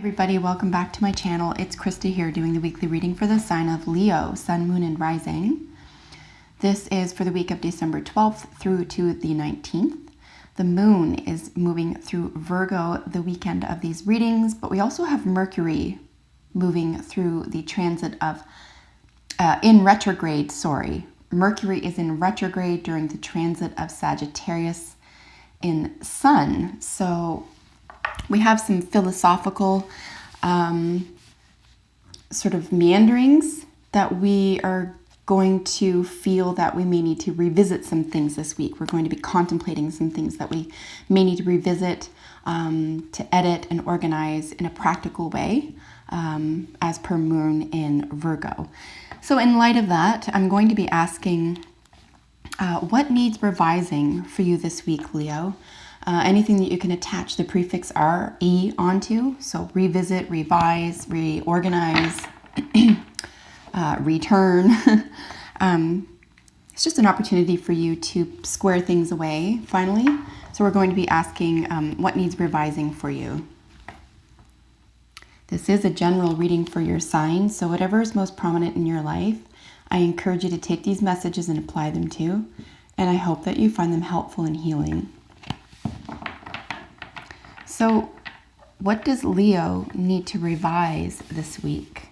Everybody, welcome back to my channel. It's Krista here doing the weekly reading for the sign of Leo, Sun, Moon, and Rising. This is for the week of December 12th through to the 19th. The moon is moving through Virgo the weekend of these readings, but we also have Mercury moving through the transit of, in retrograde, sorry. Mercury is in retrograde during the transit of Sagittarius in Sun. So we have some philosophical sort of meanderings that we are going to feel that we may need to revisit some things this week. We're going to be contemplating some things that we may need to revisit, to edit and organize in a practical way, as per moon in Virgo. So in light of that, I'm going to be asking what needs revising for you this week, Leo? Anything that you can attach the prefix RE onto. So revisit, revise, reorganize, return. It's just an opportunity for you to square things away, finally. So we're going to be asking what needs revising for you. This is a general reading for your sign, so whatever is most prominent in your life, I encourage you to take these messages and apply them to, and I hope that you find them helpful and healing. So, what does Leo need to revise this week?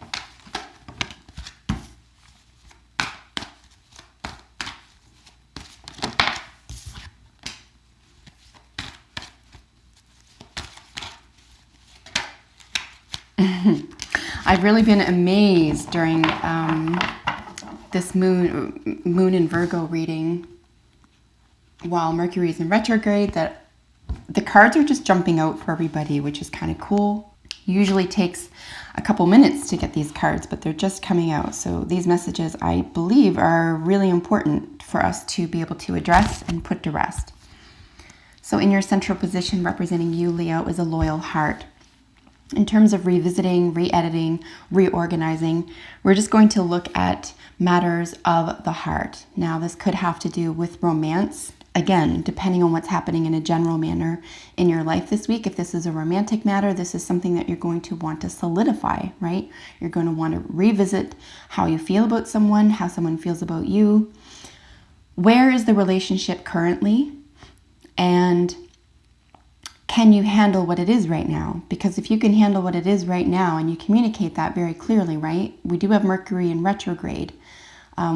I've really been amazed during this moon in Virgo reading while Mercury is in retrograde that the cards are just jumping out for everybody, which is kind of cool. Usually takes a couple minutes to get these cards, but they're just coming out. So these messages, I believe, are really important for us to be able to address and put to rest. So in your central position representing you, Leo, is a loyal heart. In terms of revisiting, re-editing, reorganizing, we're just going to look at matters of the heart. Now, this could have to do with romance. Again, depending on what's happening in a general manner in your life this week. If this is a romantic matter, this is something that you're going to want to solidify, right? You're going to want to revisit how you feel about someone, how someone feels about you. Where is the relationship currently? And can you handle what it is right now? Because if you can handle what it is right now and you communicate that very clearly, right? We do have Mercury in retrograde.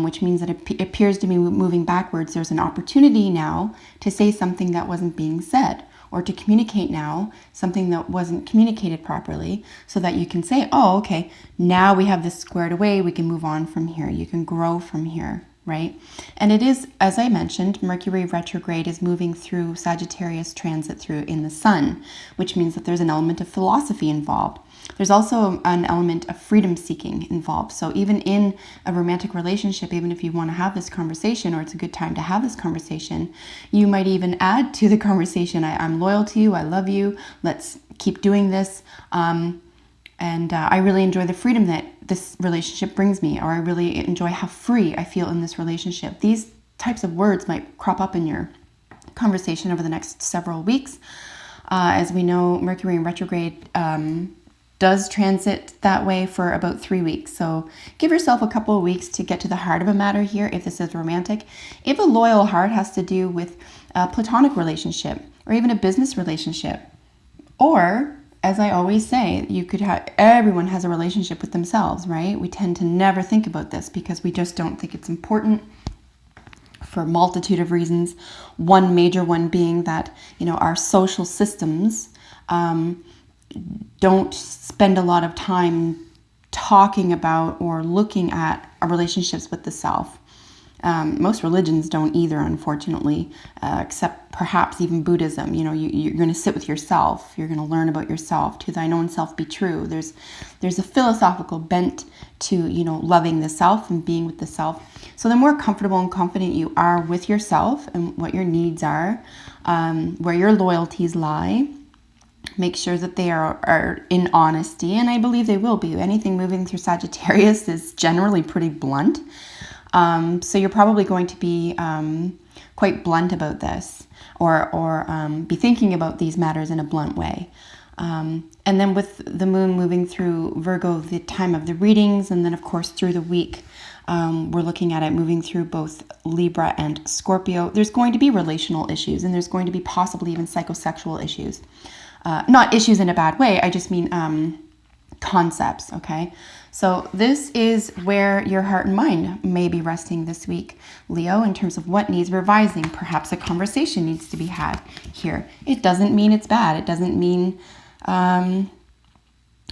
Which means that it appears to be moving backwards. There's an opportunity now to say something that wasn't being said, or to communicate now something that wasn't communicated properly, so that you can say, oh, okay, now we have this squared away, we can move on from here, you can grow from here, right? And it is, as I mentioned, Mercury retrograde is moving through Sagittarius transit through in the sun, which means that there's an element of philosophy involved. There's also an element of freedom seeking involved. So even in a romantic relationship, even if you want to have this conversation, or it's a good time to have this conversation, you might even add to the conversation, I'm loyal to you, I love you, let's keep doing this. And I really enjoy the freedom that this relationship brings me, or I really enjoy how free I feel in this relationship. These types of words might crop up in your conversation over the next several weeks. As we know, Mercury in retrograde does transit that way for about 3 weeks. So give yourself a couple of weeks to get to the heart of a matter here if this is romantic. If a loyal heart has to do with a platonic relationship or even a business relationship, or as I always say, you could have, everyone has a relationship with themselves, right? We tend to never think about this because we just don't think it's important for a multitude of reasons. One major one being that, our social systems don't spend a lot of time talking about or looking at our relationships with the self. Most religions don't either, unfortunately, except perhaps even Buddhism. You're going to sit with yourself. You're going to learn about yourself. To thine own self be true. There's a philosophical bent to, loving the self and being with the self. So the more comfortable and confident you are with yourself and what your needs are, where your loyalties lie, make sure that they are in honesty, and I believe they will be. Anything moving through Sagittarius is generally pretty blunt. So you're probably going to be quite blunt about this, or be thinking about these matters in a blunt way. And then with the moon moving through Virgo, the time of the readings, and then of course through the week, we're looking at it moving through both Libra and Scorpio. There's going to be relational issues, and there's going to be possibly even psychosexual issues. Not issues in a bad way, I just mean concepts, okay? So this is where your heart and mind may be resting this week, Leo, in terms of what needs revising. Perhaps a conversation needs to be had here. It doesn't mean it's bad. It doesn't mean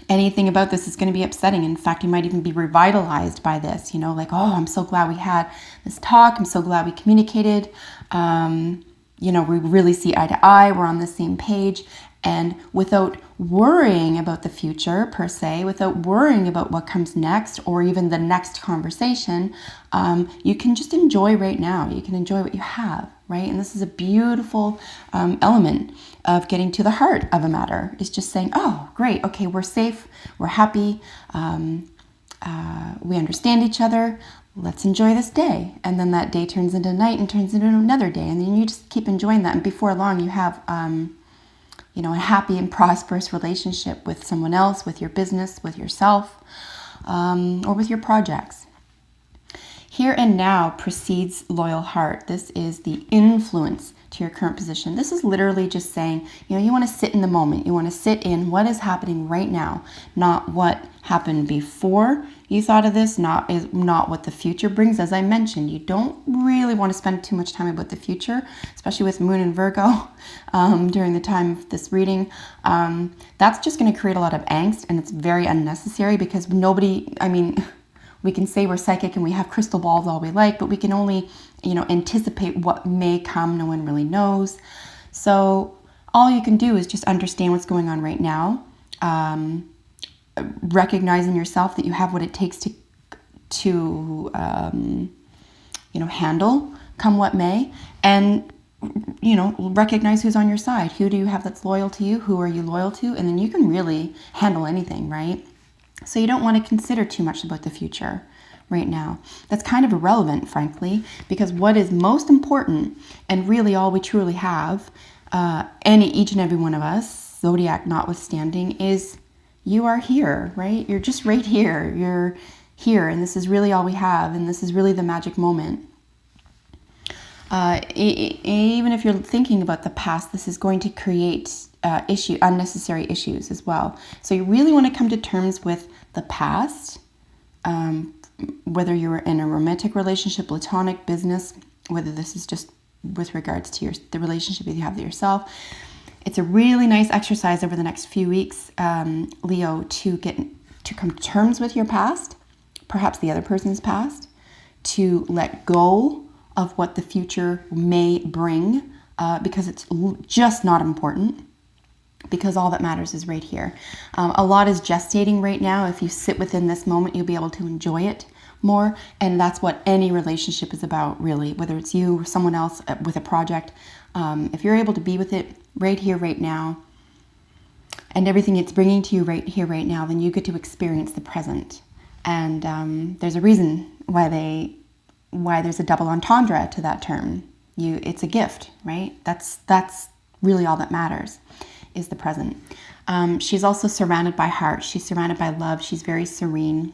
anything about this is going to be upsetting. In fact, you might even be revitalized by this, like, oh, I'm so glad we had this talk. I'm so glad we communicated. We really see eye to eye. We're on the same page. And without worrying about the future per se, without worrying about what comes next or even the next conversation, you can just enjoy right now. You can enjoy what you have, right? And this is a beautiful element of getting to the heart of a matter. It's just saying, oh, great. Okay, we're safe. We're happy. We understand each other. Let's enjoy this day. And then that day turns into night and turns into another day. And then you just keep enjoying that. And before long, you have a happy and prosperous relationship with someone else, with your business, with yourself, or with your projects. Here and now precedes loyal heart. This is the influence to your current position. This is literally just saying, you want to sit in the moment. You want to sit in what is happening right now, not what happened before you thought of this, not what the future brings. As I mentioned, you don't really want to spend too much time about the future, especially with Moon and Virgo during the time of this reading. That's just going to create a lot of angst, and it's very unnecessary because we can say we're psychic and we have crystal balls all we like, but we can only, anticipate what may come. No one really knows. So all you can do is just understand what's going on right now, recognizing yourself that you have what it takes to handle come what may, and recognize who's on your side. Who do you have that's loyal to you? Who are you loyal to? And then you can really handle anything, right? So you don't want to consider too much about the future right now. That's kind of irrelevant, frankly, because what is most important, and really all we truly have, each and every one of us, zodiac notwithstanding, is you are here, right? You're just right here. You're here, and this is really all we have, and this is really the magic moment. Even if you're thinking about the past, this is going to create unnecessary issues as well. So you really want to come to terms with the past, whether you're in a romantic relationship, platonic, business, whether this is just with regards to the relationship that you have with yourself. It's a really nice exercise over the next few weeks, Leo, to come to terms with your past, perhaps the other person's past, to let go of what the future may bring, because it's just not important, because all that matters is right here. A lot is gestating right now. If you sit within this moment, you'll be able to enjoy it more, and that's what any relationship is about, really, whether it's you or someone else with a project. If you're able to be with it right here, right now, and everything it's bringing to you right here, right now, then you get to experience the present. And there's a reason why there's a double entendre to that term. It's a gift, right? That's really all that matters, is the present. She's also surrounded by heart. She's surrounded by love. She's very serene.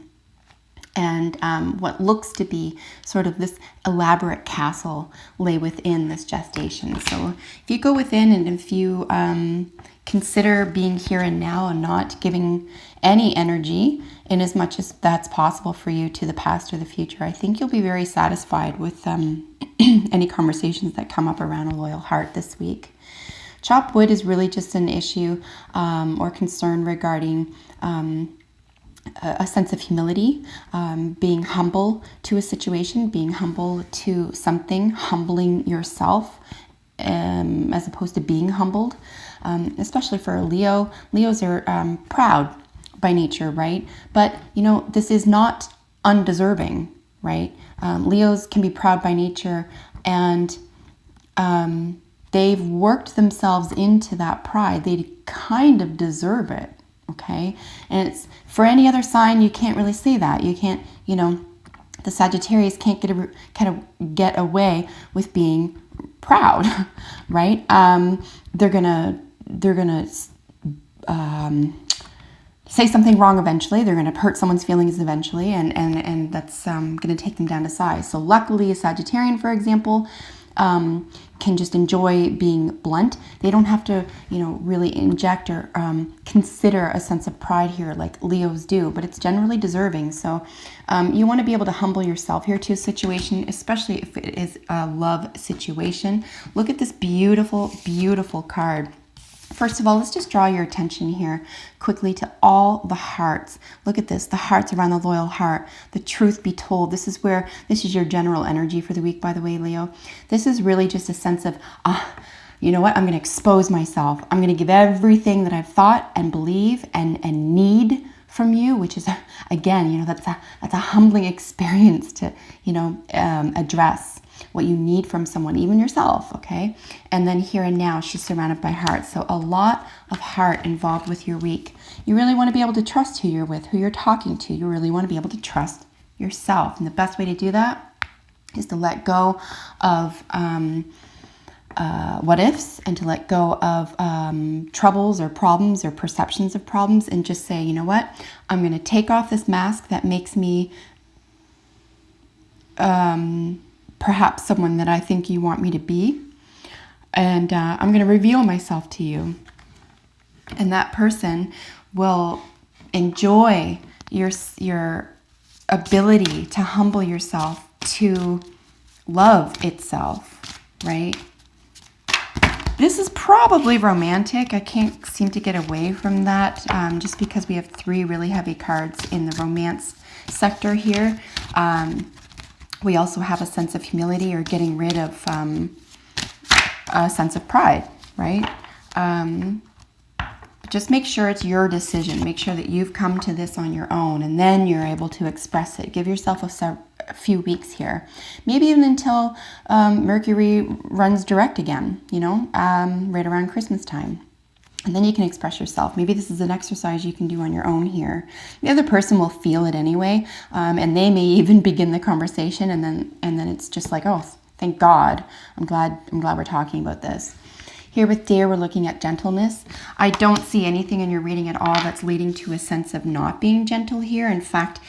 And what looks to be sort of this elaborate castle lay within this gestation. So if you go within and if you consider being here and now and not giving any energy in as much as that's possible for you to the past or the future, I think you'll be very satisfied with any conversations that come up around a loyal heart this week. Chopped wood is really just an issue or concern regarding a sense of humility, being humble to a situation, being humble to something, humbling yourself as opposed to being humbled, especially for a Leo. Leos are proud by nature, right? But, this is not undeserving, right? Leos can be proud by nature, and they've worked themselves into that pride. They kind of deserve it. Okay. And it's for any other sign, you can't really say that. You can't, the Sagittarius can't get away with being proud, right? They're gonna say something wrong eventually. They're going to hurt someone's feelings eventually, and that's going to take them down to size. So luckily, a Sagittarian, for example, can just enjoy being blunt. They don't have to, really inject or consider a sense of pride here like Leos do, but it's generally deserving. So you want to be able to humble yourself here to a situation, especially if it is a love situation. Look at this beautiful, beautiful card. First of all, let's just draw your attention here quickly to all the hearts. Look at this, the hearts around the loyal heart, the truth be told. This is your general energy for the week, by the way, Leo. This is really just a sense of, you know what, I'm going to expose myself. I'm going to give everything that I've thought and believe and need from you, which is, again, that's a humbling experience to, address what you need from someone, even yourself, okay? And then here and now, she's surrounded by hearts. So a lot of heart involved with your week. You really want to be able to trust who you're with, who you're talking to. You really want to be able to trust yourself. And the best way to do that is to let go of what ifs and to let go of troubles or problems or perceptions of problems and just say, you know what? I'm going to take off this mask that makes me perhaps someone that I think you want me to be. And I'm going to reveal myself to you. And that person will enjoy your ability to humble yourself, to love itself, right? This is probably romantic. I can't seem to get away from that just because we have 3 really heavy cards in the romance sector here. We also have a sense of humility or getting rid of a sense of pride, right? Just make sure it's your decision. Make sure that you've come to this on your own and then you're able to express it. Give yourself a few weeks here. Maybe even until Mercury runs direct again, right around Christmas time. And then you can express yourself. Maybe this is an exercise you can do on your own here. The other person will feel it anyway, and they may even begin the conversation, and then it's just like, oh, thank God. I'm glad we're talking about this. Here with Deer, we're looking at gentleness. I don't see anything in your reading at all that's leading to a sense of not being gentle here. In fact,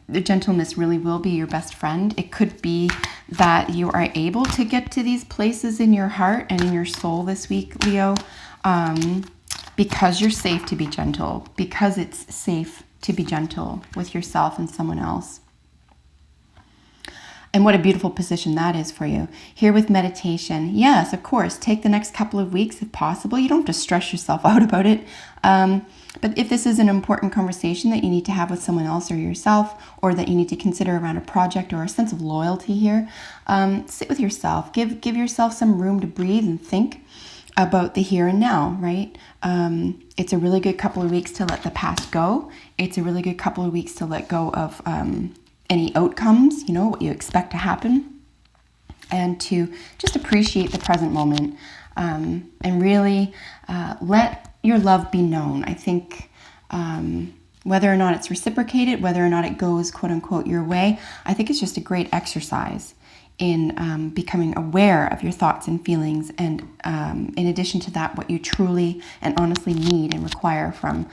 the gentleness really will be your best friend. It could be that you are able to get to these places in your heart and in your soul this week, Leo, because you're safe to be gentle, because it's safe to be gentle with yourself and someone else. And what a beautiful position that is for you. Here with meditation, yes, of course, take the next couple of weeks if possible. You don't have to stress yourself out about it. But if this is an important conversation that you need to have with someone else or yourself, or that you need to consider around a project or a sense of loyalty here, sit with yourself. Give yourself some room to breathe and think about the here and now, right? It's a really good couple of weeks to let the past go. It's a really good couple of weeks to let go of any outcomes, what you expect to happen, and to just appreciate the present moment and really let your love be known. I think whether or not it's reciprocated, whether or not it goes quote unquote your way, I think it's just a great exercise in becoming aware of your thoughts and feelings, and in addition to that, what you truly and honestly need and require from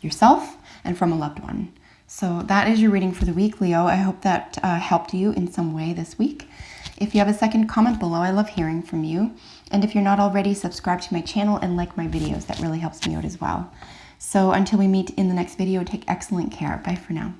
yourself and from a loved one. So that is your reading for the week, Leo. I hope that helped you in some way this week. If you have a second, comment below. I love hearing from you. And if you're not already, subscribe to my channel and like my videos. That really helps me out as well. So until we meet in the next video, take excellent care. Bye for now.